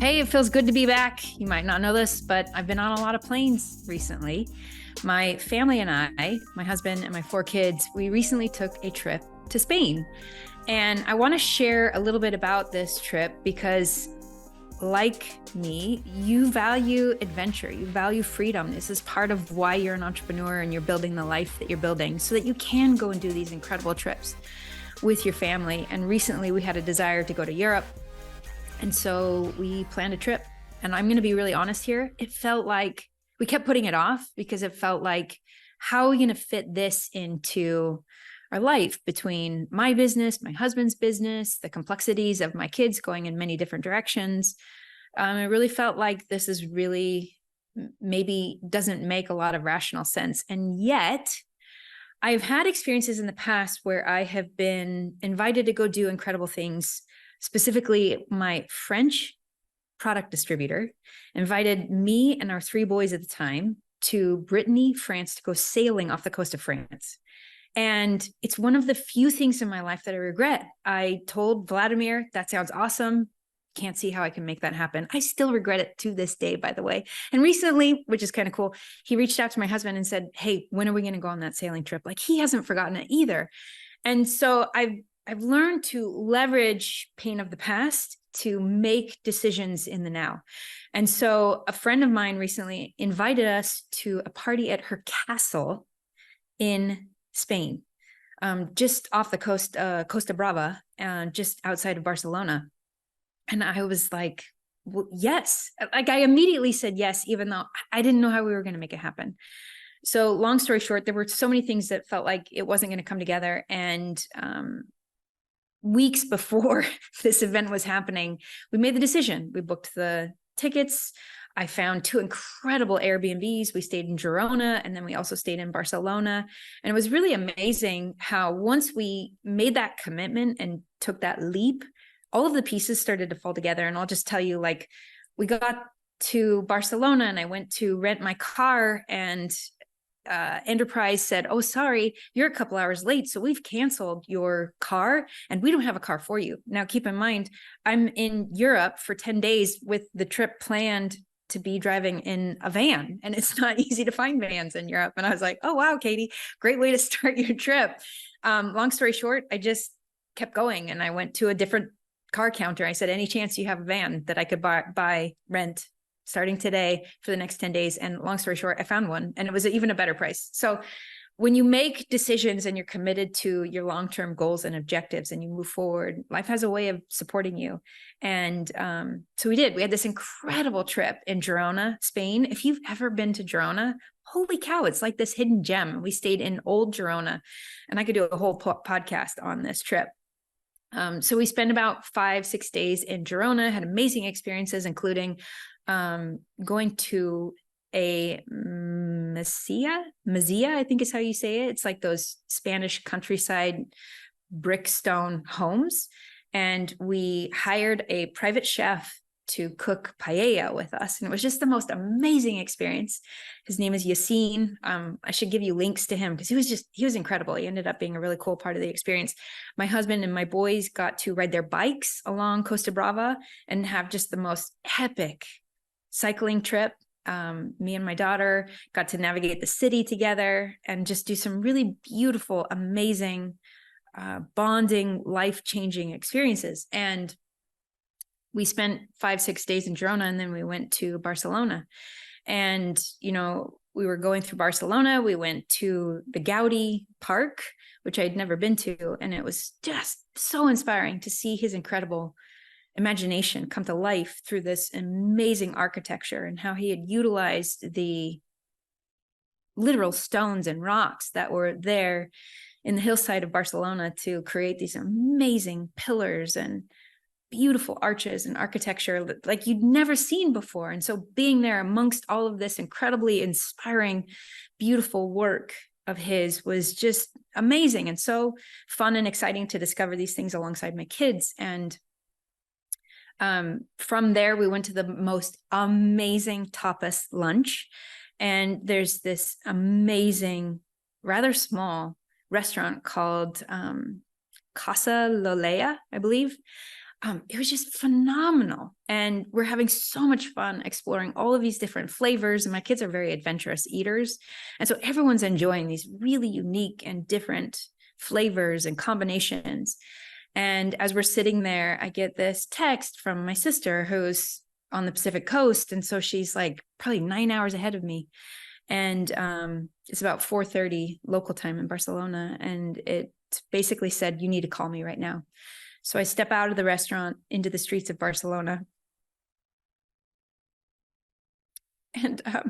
Hey, it feels good to be back. You might not know this, but I've been on a lot of planes recently. My family and I, my husband and my 4 kids, we recently took a trip to Spain. And I want to share a little bit about this trip because, like me, you value adventure, you value freedom. This is part of why you're an entrepreneur and you're building the life that you're building so that you can go and do these incredible trips with your family. And recently we had a desire to go to Europe. And so we planned a trip. And I'm going to be really honest here. It felt like we kept putting it off because it felt like, how are we going to fit this into our life between my business, my husband's business, the complexities of my kids going in many different directions? It really felt like this is really maybe doesn't make a lot of rational sense. And yet I've had experiences in the past where I have been invited to go do incredible things. Specifically, my French product distributor invited me and our 3 boys at the time to Brittany, France, to go sailing off the coast of France. And it's one of the few things in my life that I regret. I told Vladimir, that sounds awesome. Can't see how I can make that happen. I still regret it to this day, by the way. And recently, which is kind of cool, he reached out to my husband and said, hey, when are we going to go on that sailing trip? Like, he hasn't forgotten it either. And so I've learned to leverage pain of the past to make decisions in the now. And so a friend of mine recently invited us to a party at her castle in Spain, just off the coast, Costa Brava, just outside of Barcelona. And I was like, well, yes. Like, I immediately said yes, even though I didn't know how we were going to make it happen. So long story short, there were so many things that felt like it wasn't going to come together. And weeks before this event was happening, we made the decision. We booked the tickets. I found 2 incredible Airbnbs. We stayed in Girona, and then we also stayed in Barcelona. And it was really amazing how once we made that commitment and took that leap, all of the pieces started to fall together. And I'll just tell you, like, we got to Barcelona and I went to rent my car, and Enterprise said, oh, sorry, you're a couple hours late, so we've canceled your car and we don't have a car for you. Now, keep in mind, I'm in Europe for 10 days with the trip planned to be driving in a van, and it's not easy to find vans in Europe. And I was like, oh, wow, Katie, great way to start your trip. Long story short, I just kept going, and I went to a different car counter. I said, any chance you have a van that I could buy, rent, starting today for the next 10 days. And long story short, I found one, and it was even a better price. So when you make decisions and you're committed to your long-term goals and objectives and you move forward, life has a way of supporting you. And so we had this incredible trip in Girona, Spain. If you've ever been to Girona, holy cow, it's like this hidden gem. We stayed in Old Girona, and I could do a whole podcast on this trip. So we spent about 5-6 days in Girona, had amazing experiences, including going to a Masia, I think is how you say it. It's like those Spanish countryside brick stone homes. And we hired a private chef to cook paella with us. And it was just the most amazing experience. His name is Yassine. I should give you links to him because he was incredible. He ended up being a really cool part of the experience. My husband and my boys got to ride their bikes along Costa Brava and have just the most epic cycling trip. Me and my daughter got to navigate the city together and just do some really beautiful, amazing, bonding, life-changing experiences. And we spent 5-6 days in Girona, and then we went to Barcelona. And, we were going through Barcelona. We went to the Gaudi Park, which I'd never been to. And it was just so inspiring to see his incredible imagination come to life through this amazing architecture, and how he had utilized the literal stones and rocks that were there in the hillside of Barcelona to create these amazing pillars and beautiful arches and architecture like you'd never seen before. And so being there amongst all of this incredibly inspiring, beautiful work of his was just amazing and so fun and exciting to discover these things alongside my kids. And from there, we went to the most amazing tapas lunch. And there's this amazing, rather small restaurant called Casa Lolea, I believe. it was just phenomenal. And we're having so much fun exploring all of these different flavors. And my kids are very adventurous eaters. And so everyone's enjoying these really unique and different flavors and combinations. And as we're sitting there, I get this text from my sister who's on the Pacific coast. And so she's like probably 9 hours ahead of me. And it's about 4:30 local time in Barcelona. And it basically said, you need to call me right now. So I step out of the restaurant into the streets of Barcelona. And I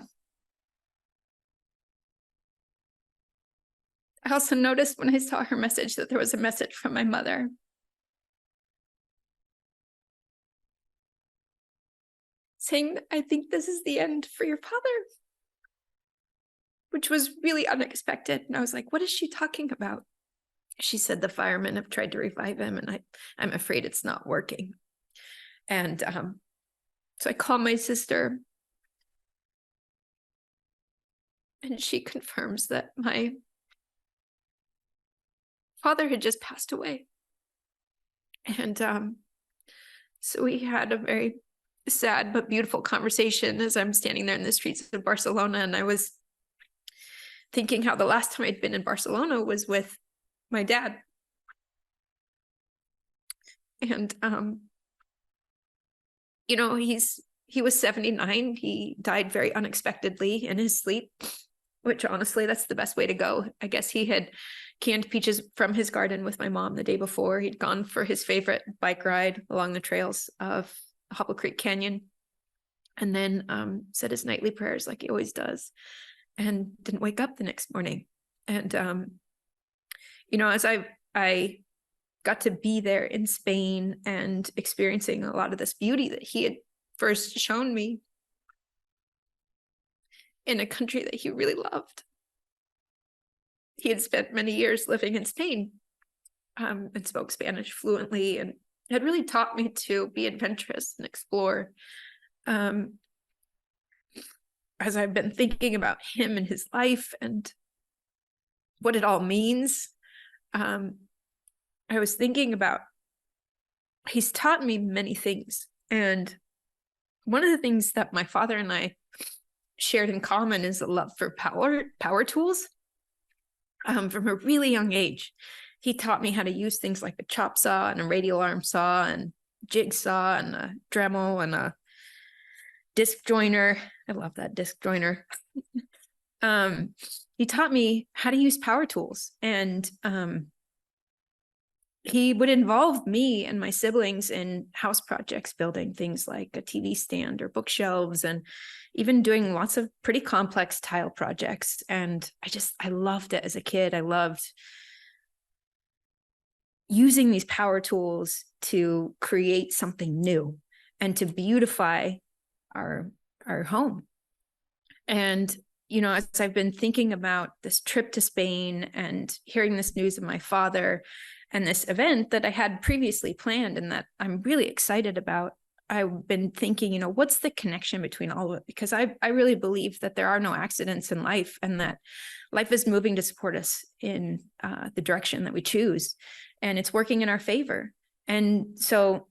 also noticed when I saw her message that there was a message from my mother. Saying, I think this is the end for your father, which was really unexpected. And I was like, what is she talking about? She said the firemen have tried to revive him, and I'm afraid it's not working. And so I call my sister, and she confirms that my father had just passed away. And so we had a very sad but beautiful conversation as I'm standing there in the streets of Barcelona. And I was thinking how the last time I'd been in Barcelona was with my dad. And you know, he was 79. He died very unexpectedly in his sleep, which honestly, that's the best way to go. I guess he had canned peaches from his garden with my mom the day before. He'd gone for his favorite bike ride along the trails of Hobble Creek Canyon, and then said his nightly prayers like he always does, and didn't wake up the next morning. And you know, as I got to be there in Spain and experiencing a lot of this beauty that he had first shown me in a country that he really loved. He had spent many years living in Spain and spoke Spanish fluently, and had really taught me to be adventurous and explore. As I've been thinking about him and his life and what it all means, I was thinking about, he's taught me many things. And one of the things that my father and I shared in common is a love for power tools. From a really young age, he taught me how to use things like a chop saw and a radial arm saw and jigsaw and a Dremel and a disc joiner. I love that disc joiner. He taught me how to use power tools, and he would involve me and my siblings in house projects, building things like a TV stand or bookshelves, and even doing lots of pretty complex tile projects. And I loved it as a kid. I loved using these power tools to create something new and to beautify our home. And, you know, as I've been thinking about this trip to Spain and hearing this news of my father and this event that I had previously planned and that I'm really excited about, I've been thinking, you know, what's the connection between all of it? Because I really believe that there are no accidents in life, and that life is moving to support us in the direction that we choose, and it's working in our favor. And so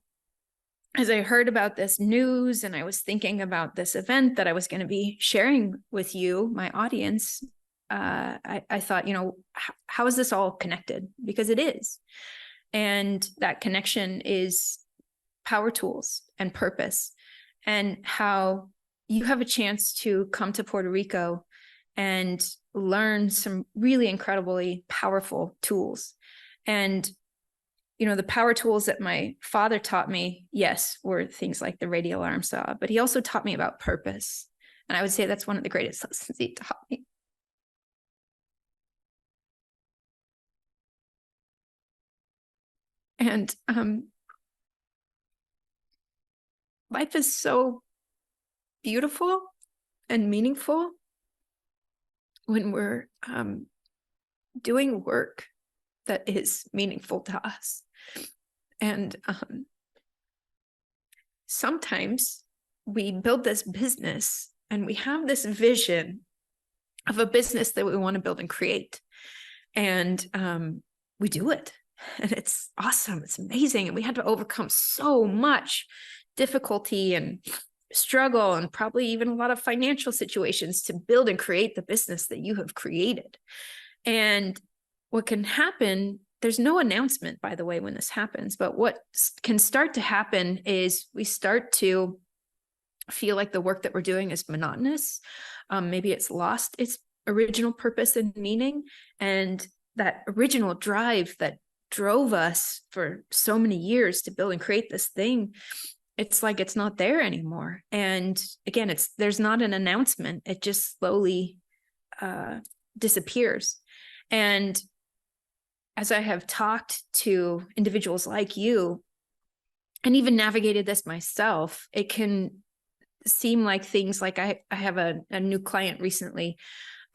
as I heard about this news and I was thinking about this event that I was going to be sharing with you, my audience, I thought, you know, how is this all connected? Because it is. And that connection is power tools and purpose, and how you have a chance to come to Puerto Rico and learn some really incredibly powerful tools. And, you know, the power tools that my father taught me, yes, were things like the radial arm saw, but he also taught me about purpose. And I would say that's one of the greatest lessons he taught me. And life is so beautiful and meaningful when we're doing work that is meaningful to us. And sometimes we build this business and we have this vision of a business that we want to build and create. And we do it. And it's awesome. It's amazing. And we had to overcome so much difficulty and struggle, and probably even a lot of financial situations to build and create the business that you have created. And what can happen, there's no announcement, by the way, when this happens, but what can start to happen is we start to feel like the work that we're doing is monotonous. Maybe it's lost its original purpose and meaning. And that original drive that drove us for so many years to build and create this thing, it's like it's not there anymore. And again, there's not an announcement. It just slowly disappears. And as I have talked to individuals like you, and even navigated this myself, it can seem like things like I have a new client recently,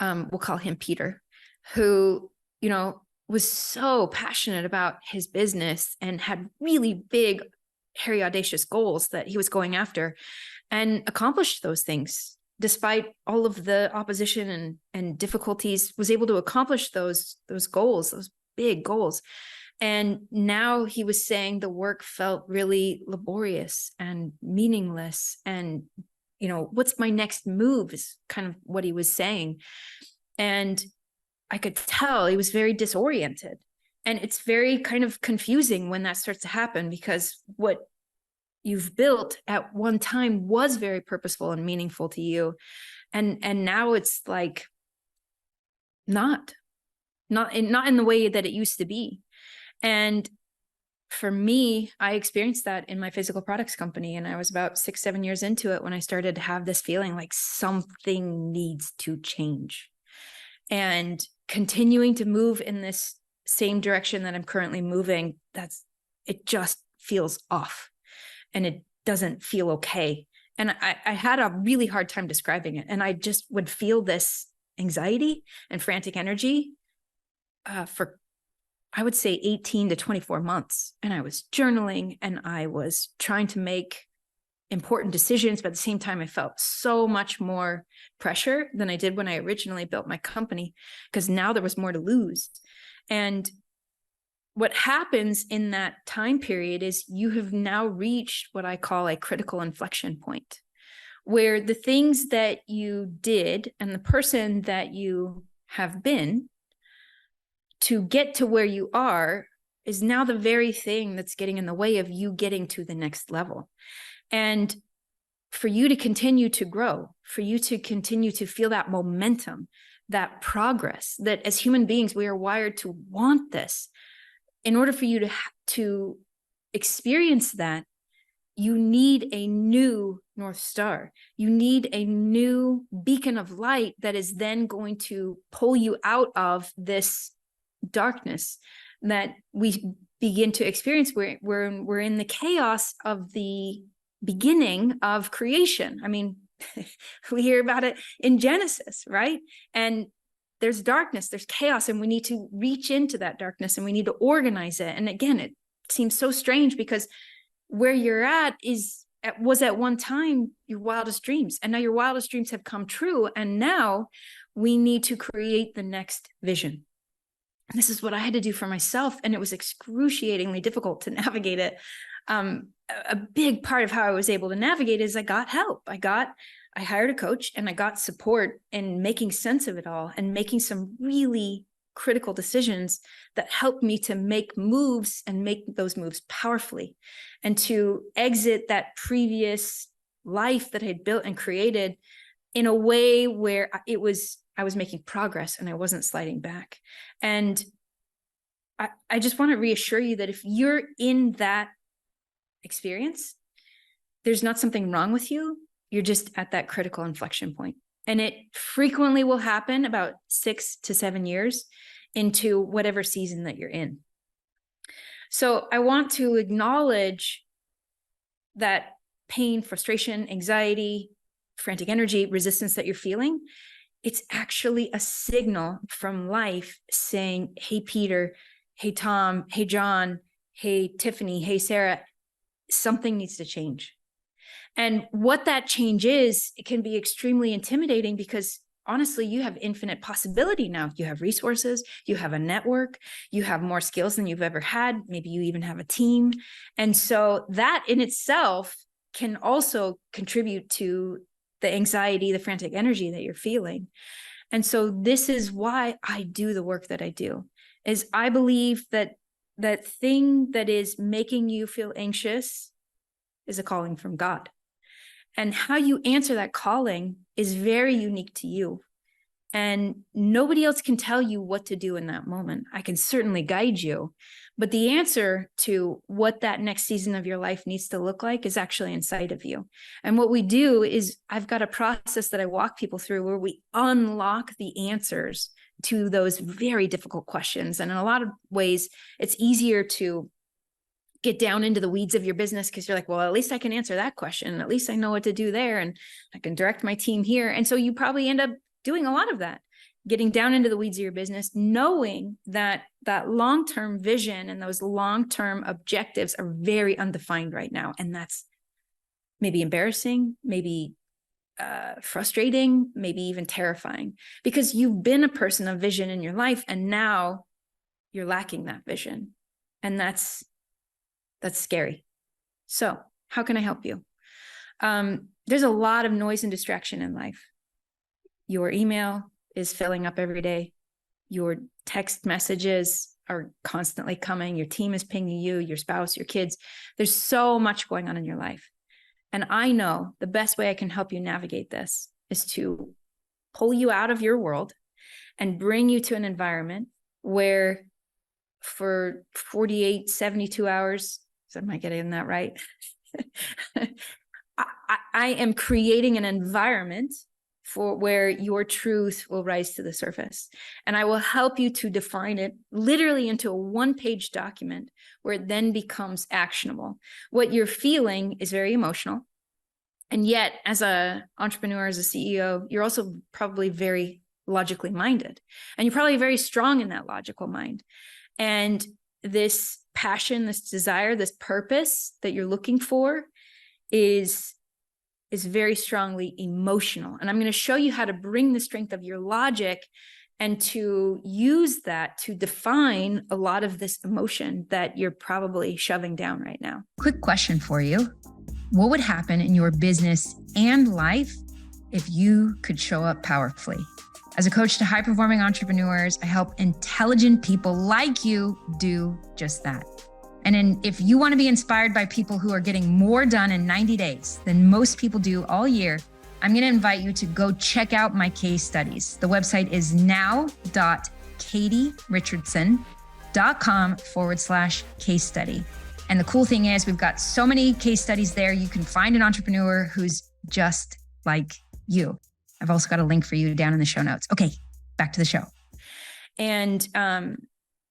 we'll call him Peter, who, was so passionate about his business and had really big, hairy, audacious goals that he was going after, and accomplished those things despite all of the opposition and difficulties, was able to accomplish those goals, those big goals. And now he was saying the work felt really laborious and meaningless. And, what's my next move is kind of what he was saying. And I could tell he was very disoriented. And it's very kind of confusing when that starts to happen, because what you've built at one time was very purposeful and meaningful to you. And now it's like not in the way that it used to be. And for me, I experienced that in my physical products company. And I was about 6-7 years into it when I started to have this feeling like something needs to change. And continuing to move in this same direction that I'm currently moving, it just feels off, and it doesn't feel okay. And I had a really hard time describing it. And I just would feel this anxiety and frantic energy for, I would say, 18 to 24 months. And I was journaling and I was trying to make important decisions, but at the same time, I felt so much more pressure than I did when I originally built my company, because now there was more to lose. And what happens in that time period is you have now reached what I call a critical inflection point, where the things that you did and the person that you have been to get to where you are is now the very thing that's getting in the way of you getting to the next level. And for you to continue to grow, for you to continue to feel that momentum, that progress, that as human beings, we are wired to want this. In order for you to experience that, you need a new North Star. You need a new beacon of light that is then going to pull you out of this darkness that we begin to experience. We're in the chaos of the beginning of creation. I mean, we hear about it in Genesis, right? And there's darkness, there's chaos, and we need to reach into that darkness and we need to organize it. And again, it seems so strange because where you're at was at one time your wildest dreams, and now your wildest dreams have come true. And now we need to create the next vision. And this is what I had to do for myself. And it was excruciatingly difficult to navigate it. A big part of how I was able to navigate is I got help. I hired a coach and I got support in making sense of it all and making some really critical decisions that helped me to make moves and make those moves powerfully, and to exit that previous life that I had built and created in a way where I was making progress and I wasn't sliding back. And I just want to reassure you that if you're in that experience, there's not something wrong with you. You're just at that critical inflection point. And it frequently will happen about 6 to 7 years into whatever season that you're in. So I want to acknowledge that pain, frustration, anxiety, frantic energy, resistance that you're feeling. It's actually a signal from life saying, hey, Peter, hey, Tom, hey, John, hey, Tiffany, hey, Sarah, something needs to change. And what that change is, it can be extremely intimidating because honestly, you have infinite possibility now. You have resources, you have a network, you have more skills than you've ever had. Maybe you even have a team. And so that in itself can also contribute to the anxiety, the frantic energy that you're feeling. And so this is why I do the work that I do, is I believe that that thing that is making you feel anxious is a calling from God. And how you answer that calling is very unique to you. And nobody else can tell you what to do in that moment. I can certainly guide you, but the answer to what that next season of your life needs to look like is actually inside of you. And what we do is I've got a process that I walk people through where we unlock the answers to those very difficult questions. And in a lot of ways, it's easier to get down into the weeds of your business because you're like, well, at least I can answer that question. At least I know what to do there, and I can direct my team here. And so you probably end up doing a lot of that, getting down into the weeds of your business, knowing that that long-term vision and those long-term objectives are very undefined right now. And that's maybe embarrassing, maybe frustrating, maybe even terrifying, because you've been a person of vision in your life and now you're lacking that vision. And that's scary. So how can I help you? There's a lot of noise and distraction in life. Your email is filling up every day. Your text messages are constantly coming. Your team is pinging you, your spouse, your kids. There's so much going on in your life. And I know the best way I can help you navigate this is to pull you out of your world and bring you to an environment where for 48, 72 hours, am I getting that right? I am creating an environment for where your truth will rise to the surface. And I will help you to define it literally into a one-page document where it then becomes actionable. What you're feeling is very emotional. And yet, as an entrepreneur, as a CEO, you're also probably very logically minded. And you're probably very strong in that logical mind. And this passion, this desire, this purpose that you're looking for is very strongly emotional. And I'm going to show you how to bring the strength of your logic and to use that to define a lot of this emotion that you're probably shoving down right now. Quick question for you. What would happen in your business and life if you could show up powerfully? As a coach to high-performing entrepreneurs, I help intelligent people like you do just that. And if you want to be inspired by people who are getting more done in 90 days than most people do all year, I'm going to invite you to go check out my case studies. The website is now.katierichardson.com/case study. And the cool thing is we've got so many case studies there. You can find an entrepreneur who's just like you. I've also got a link for you down in the show notes. Okay, back to the show. And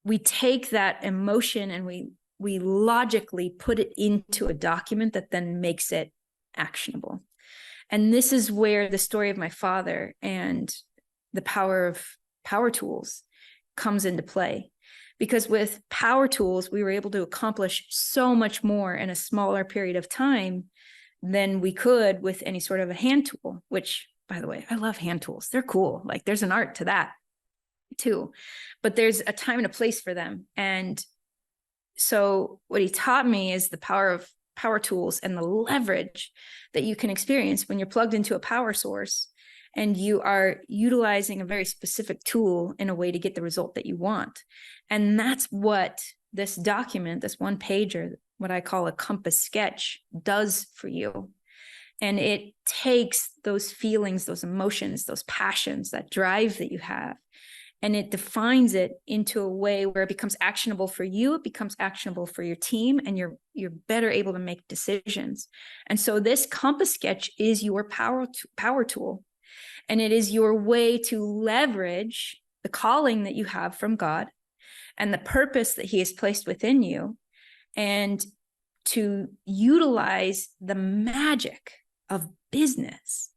we take that emotion and we logically put it into a document that then makes it actionable. And this is where the story of my father and the power of power tools comes into play. Because with power tools, we were able to accomplish so much more in a smaller period of time than we could with any sort of a hand tool, which, by the way, I love hand tools. They're cool. Like there's an art to that too, but there's a time and a place for them. And so what he taught me is the power of power tools and the leverage that you can experience when you're plugged into a power source and you are utilizing a very specific tool in a way to get the result that you want. And that's what this document, this one pager, what I call a compass sketch, does for you. And it takes those feelings, those emotions, those passions, that drive that you have, and it defines it into a way where it becomes actionable for you, it becomes actionable for your team, and you're better able to make decisions. And so this compass sketch is your power tool. And it is your way to leverage the calling that you have from God and the purpose that he has placed within you, and to utilize the magic of business,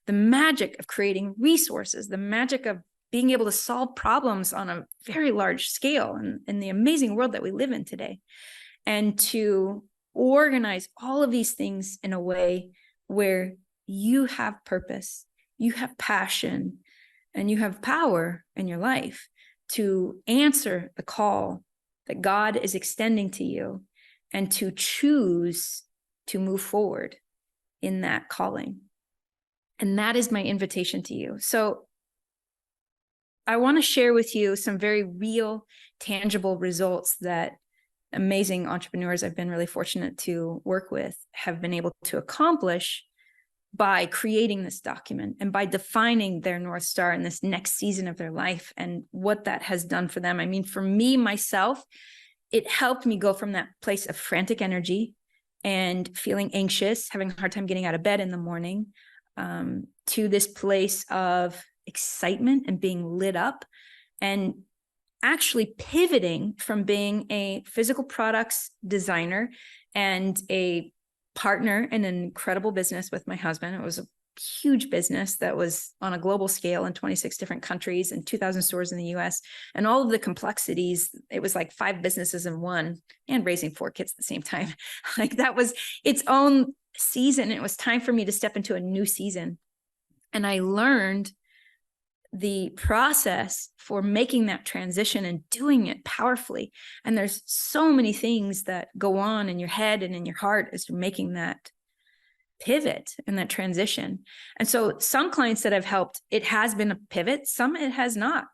the magic of creating resources, the magic of being able to solve problems on a very large scale in the amazing world that we live in today, and to organize all of these things in a way where you have purpose, you have passion, and you have power in your life to answer the call that God is extending to you and to choose to move forward in that calling. And that is my invitation to you. So I want to share with you some very real, tangible results that amazing entrepreneurs I've been really fortunate to work with have been able to accomplish by creating this document and by defining their North Star in this next season of their life and what that has done for them. I mean, for me, myself, it helped me go from that place of frantic energy and feeling anxious, having a hard time getting out of bed in the morning, to this place of excitement and being lit up, and actually pivoting from being a physical products designer and a partner in an incredible business with my husband. It was a huge business that was on a global scale in 26 different countries and 2,000 stores in the US, and all of the complexities. It was like 5 businesses in one, and raising 4 kids at the same time. Like, that was its own season. It was time for me to step into a new season. And I learned the process for making that transition and doing it powerfully. And there's so many things that go on in your head and in your heart as you're making that pivot and that transition. And so some clients that I've helped, it has been a pivot, some it has not.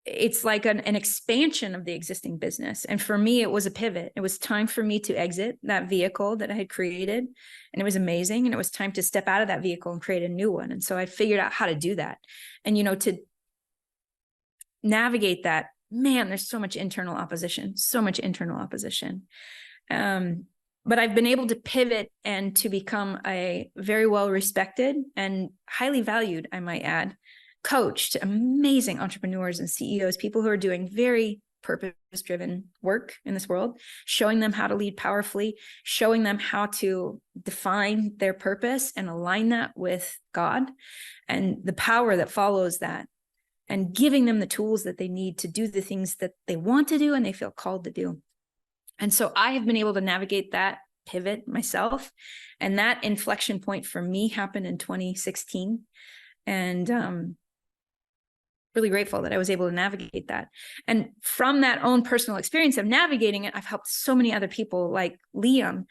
It's like an expansion of the existing business. And for me, it was a pivot. It was time for me to exit that vehicle that I had created, and it was amazing. And it was time to step out of that vehicle and create a new one. And so I figured out how to do that. And, to navigate that, man, there's so much internal opposition. But I've been able to pivot and to become a very well-respected and highly valued, I might add, coach to amazing entrepreneurs and CEOs, people who are doing very purpose-driven work in this world, showing them how to lead powerfully, showing them how to define their purpose and align that with God and the power that follows that, and giving them the tools that they need to do the things that they want to do and they feel called to do. And so I have been able to navigate that pivot myself. And that inflection point for me happened in 2016. And really grateful that I was able to navigate that. And from that own personal experience of navigating it, I've helped so many other people, like Liam,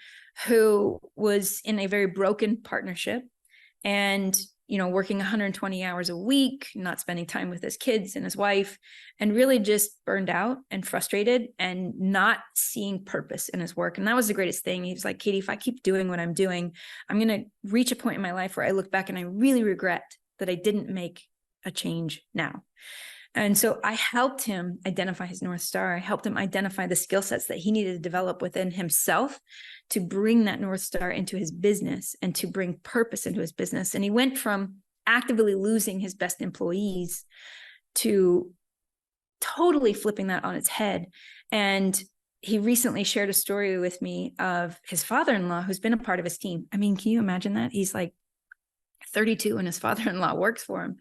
who was in a very broken partnership and, working 120 hours a week, not spending time with his kids and his wife, and really just burned out and frustrated and not seeing purpose in his work. And that was the greatest thing. He was like, Katie, if I keep doing what I'm doing, I'm going to reach a point in my life where I look back and I really regret that I didn't make a change now. And so I helped him identify his North Star. I helped him identify the skill sets that he needed to develop within himself to bring that North Star into his business and to bring purpose into his business. And he went from actively losing his best employees to totally flipping that on its head. And he recently shared a story with me of his father-in-law, who's been a part of his team. I mean, can you imagine that? He's like 32 and his father-in-law works for him.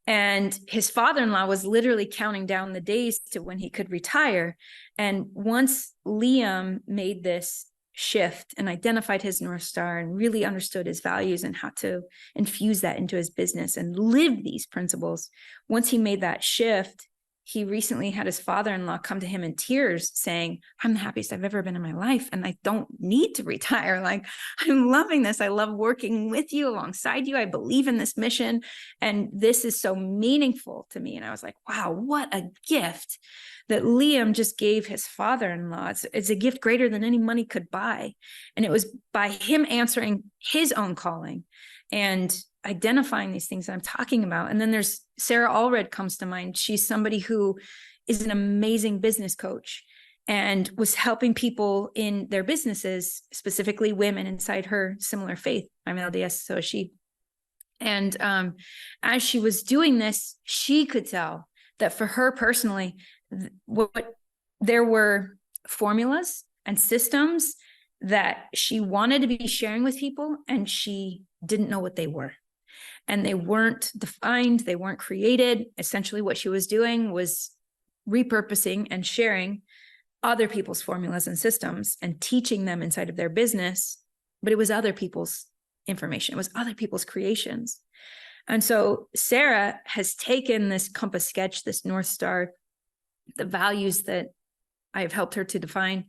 And his father-in-law was literally counting down the days to when he could retire. And once Liam made this shift and identified his North Star and really understood his values and how to infuse that into his business and live these principles, once he made that shift, he recently had his father-in-law come to him in tears saying, I'm the happiest I've ever been in my life. And I don't need to retire. Like, I'm loving this. I love working with you, alongside you. I believe in this mission. And this is so meaningful to me. And I was like, wow, what a gift that Liam just gave his father-in-law. It's a gift greater than any money could buy. And it was by him answering his own calling and identifying these things that I'm talking about. And then there's Sarah Allred comes to mind. She's somebody who is an amazing business coach and was helping people in their businesses, specifically women inside her similar faith. I'm LDS, so is she. And as she was doing this, she could tell that for her personally, there were formulas and systems that she wanted to be sharing with people, and she didn't know what they were. And they weren't defined, they weren't created. Essentially, what she was doing was repurposing and sharing other people's formulas and systems and teaching them inside of their business, but it was other people's information. It was other people's creations. And so Sarah has taken this compass sketch, this North Star, the values that I have helped her to define,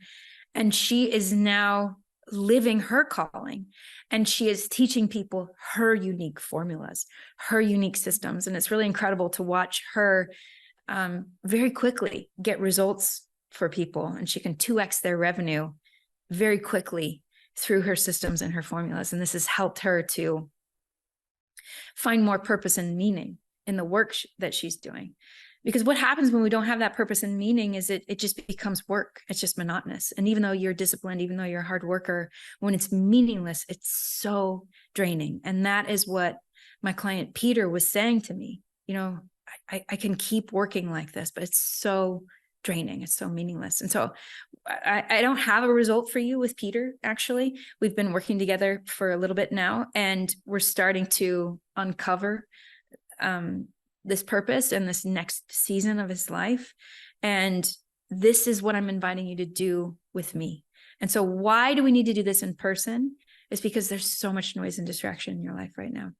and she is now living her calling, and she is teaching people her unique formulas, her unique systems. And it's really incredible to watch her very quickly get results for people, and she can 2x their revenue very quickly through her systems and her formulas. And this has helped her to find more purpose and meaning in the work that she's doing. Because what happens when we don't have that purpose and meaning is it just becomes work. It's just monotonous. And even though you're disciplined, even though you're a hard worker, when it's meaningless, it's so draining. And that is what my client Peter was saying to me. You know, I can keep working like this, but it's so draining. It's so meaningless. And so I don't have a result for you with Peter, actually. We've been working together for a little bit now, and we're starting to uncover this purpose and this next season of his life. And this is what I'm inviting you to do with me. And so why do we need to do this in person? It's because there's so much noise and distraction in your life right now.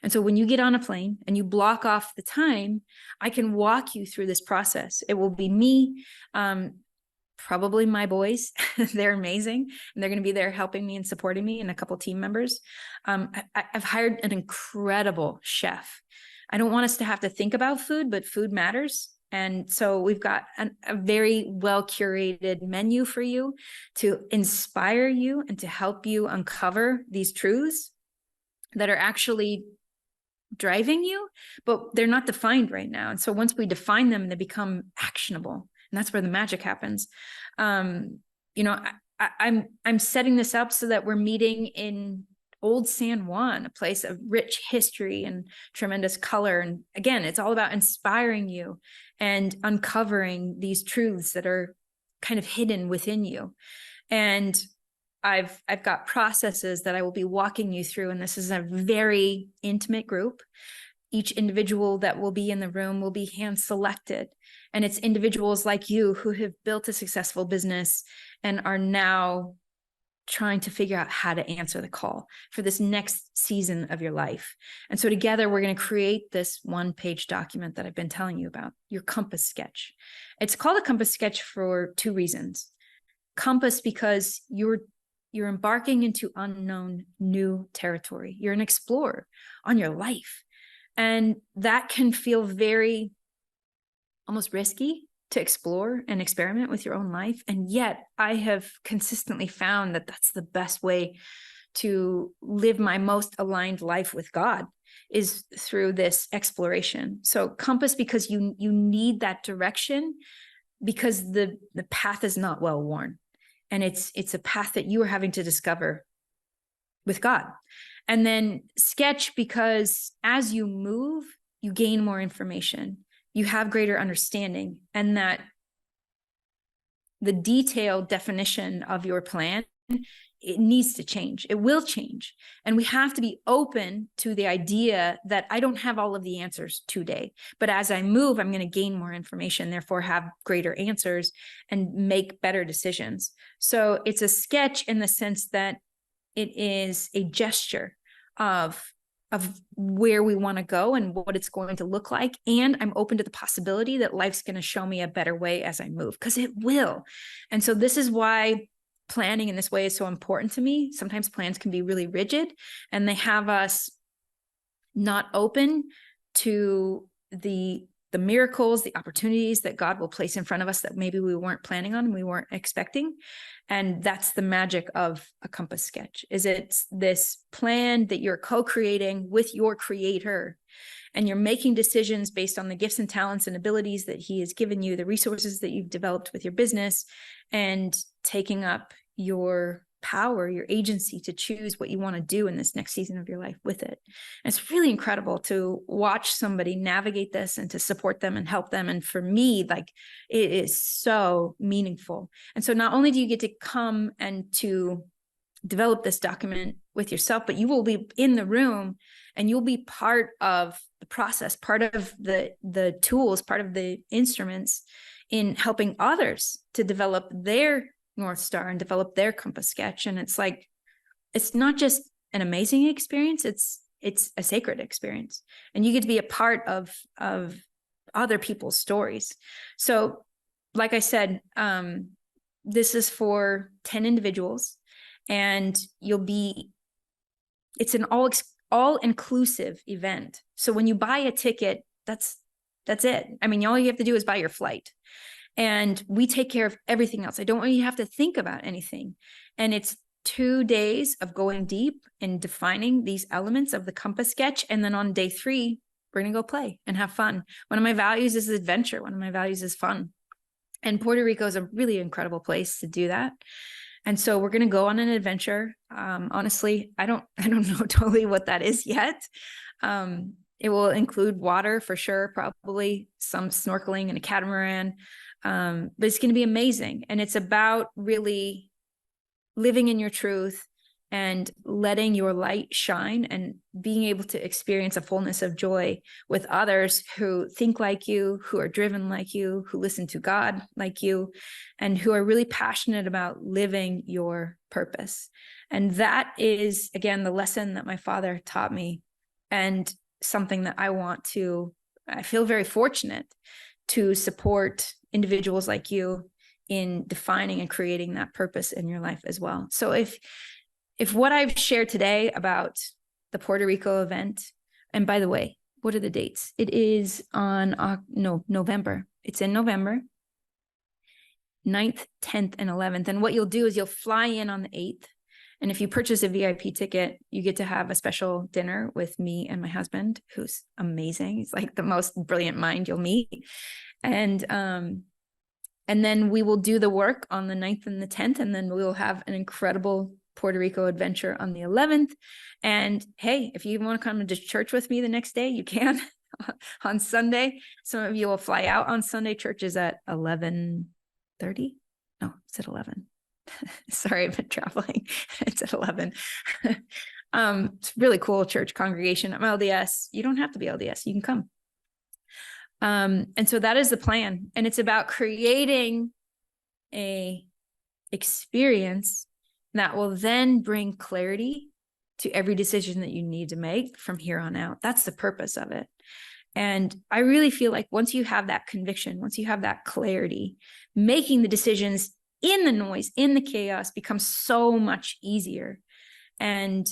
And so when you get on a plane and you block off the time, I can walk you through this process. It will be me, probably my boys. They're amazing. And they're going to be there helping me and supporting me, and a couple team members. I've hired an incredible chef. I don't want us to have to think about food, but food matters. And so we've got a very well curated menu for you to inspire you and to help you uncover these truths that are actually driving you, but they're not defined right now. And so once we define them, they become actionable. And that's where the magic happens. I'm setting this up so that we're meeting in Old San Juan, a place of rich history and tremendous color. And again, it's all about inspiring you and uncovering these truths that are kind of hidden within you. And I've got processes that I will be walking you through, and this is a very intimate group. Each individual that will be in the room will be hand selected, and it's individuals like you who have built a successful business and are now trying to figure out how to answer the call for this next season of your life. And so together we're going to create this one-page document that I've been telling you about, your compass sketch. It's called a compass sketch for two reasons. Compass, because you're embarking into unknown new territory. You're an explorer on your life. And that can feel very almost risky to explore and experiment with your own life. And yet I have consistently found that that's the best way to live my most aligned life with God, is through this exploration. So compass, because you need that direction, because the path is not well worn. And it's a path that you are having to discover with God. And then sketch, because as you move, you gain more information, you have greater understanding, and that the detailed definition of your plan, it needs to change. It will change. And we have to be open to the idea that I don't have all of the answers today, but as I move, I'm going to gain more information, therefore have greater answers and make better decisions. So it's a sketch in the sense that it is a gesture of where we want to go and what it's going to look like. And I'm open to the possibility that life's going to show me a better way as I move, because it will. And so this is why planning in this way is so important to me. Sometimes plans can be really rigid, and they have us not open to the miracles, the opportunities that God will place in front of us that maybe we weren't planning on, we weren't expecting. And that's the magic of a compass sketch, is it's this plan that you're co-creating with your creator, and you're making decisions based on the gifts and talents and abilities that he has given you, the resources that you've developed with your business, and taking up your power, your agency to choose what you want to do in this next season of your life with it. And it's really incredible to watch somebody navigate this and to support them and help them. And for me, like, it is so meaningful. And so not only do you get to come and to develop this document with yourself, but you will be in the room and you'll be part of the process, part of the tools, part of the instruments in helping others to develop their North Star and develop their compass sketch. And it's like, it's not just an amazing experience, it's it's a sacred experience, and you get to be a part of other people's stories. So like I said, this is for 10 individuals, and it's an all-inclusive event. So when you buy a ticket, that's it. I mean, all you have to do is buy your flight, and we take care of everything else. I don't want you to have to think about anything. And it's 2 days of going deep and defining these elements of the compass sketch. And then on day 3, we're going to go play and have fun. One of my values is adventure. One of my values is fun. And Puerto Rico is a really incredible place to do that. And so we're going to go on an adventure. Honestly, I don't know totally what that is yet. It will include water for sure, probably some snorkeling and a catamaran. But it's going to be amazing. And it's about really living in your truth and letting your light shine and being able to experience a fullness of joy with others who think like you, who are driven like you, who listen to God like you, and who are really passionate about living your purpose. And that is, again, the lesson that my father taught me, and something that I feel very fortunate to support individuals like you in defining and creating that purpose in your life as well. So if what I've shared today about the Puerto Rico event, and by the way, what are the dates? It is on November. It's in November, 9th, 10th, and 11th. And what you'll do is you'll fly in on the 8th. And if you purchase a VIP ticket, you get to have a special dinner with me and my husband, who's amazing. He's like the most brilliant mind you'll meet. And then we will do the work on the 9th and the 10th, and then we will have an incredible Puerto Rico adventure on the 11th. And hey, if you want to come to church with me the next day, you can on Sunday. Some of you will fly out on Sunday. Church is at 11:30. No, it's at 11. Sorry, I've been traveling. It's at 11. It's really cool church congregation. I'm LDS. You don't have to be LDS. You can come. And so that is the plan. And it's about creating a experience that will then bring clarity to every decision that you need to make from here on out. That's the purpose of it. And I really feel like once you have that conviction, once you have that clarity, making the decisions in the noise, in the chaos, becomes so much easier. And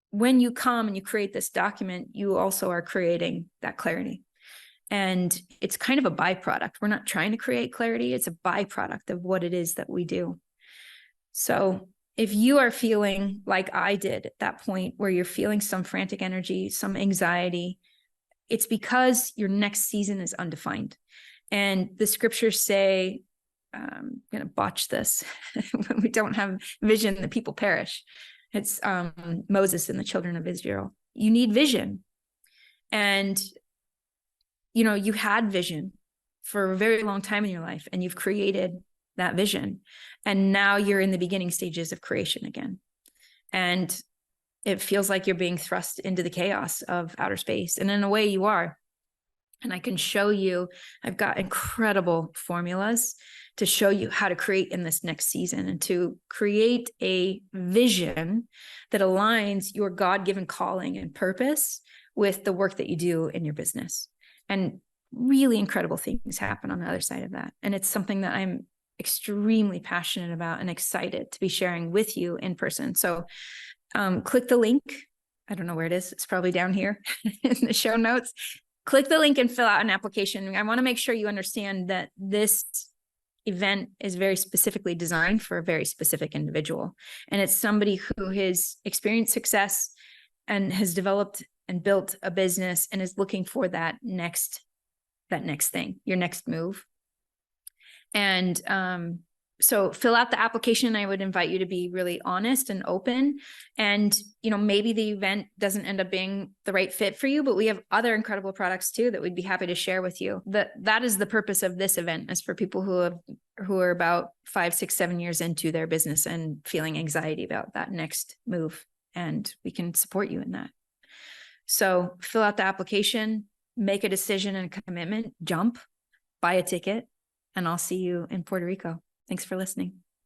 when you come and you create this document, you also are creating that clarity. And it's kind of a byproduct. We're not trying to create clarity. It's a byproduct of what it is that we do. So if you are feeling like I did at that point, where you're feeling some frantic energy, some anxiety, it's because your next season is undefined. And the scriptures say, I'm going to botch this, when we don't have vision, the people perish. It's Moses and the children of Israel. You need vision. And you had vision for a very long time in your life, and you've created that vision. And now you're in the beginning stages of creation again. And it feels like you're being thrust into the chaos of outer space. And in a way you are. And I can show you, I've got incredible formulas to show you how to create in this next season, and to create a vision that aligns your God-given calling and purpose with the work that you do in your business. And really incredible things happen on the other side of that. And it's something that I'm extremely passionate about and excited to be sharing with you in person. So click the link. I don't know where it is. It's probably down here in the show notes. Click the link and fill out an application. I want to make sure you understand that this event is very specifically designed for a very specific individual. And it's somebody who has experienced success and has developed and built a business and is looking for that next thing, your next move. And so fill out the application. I would invite you to be really honest and open. And, maybe the event doesn't end up being the right fit for you, but we have other incredible products too that we'd be happy to share with you. That is the purpose of this event, is for people who are about 5, 6, 7 years into their business and feeling anxiety about that next move. And we can support you in that. So fill out the application, make a decision and a commitment, jump, buy a ticket, and I'll see you in Puerto Rico. Thanks for listening.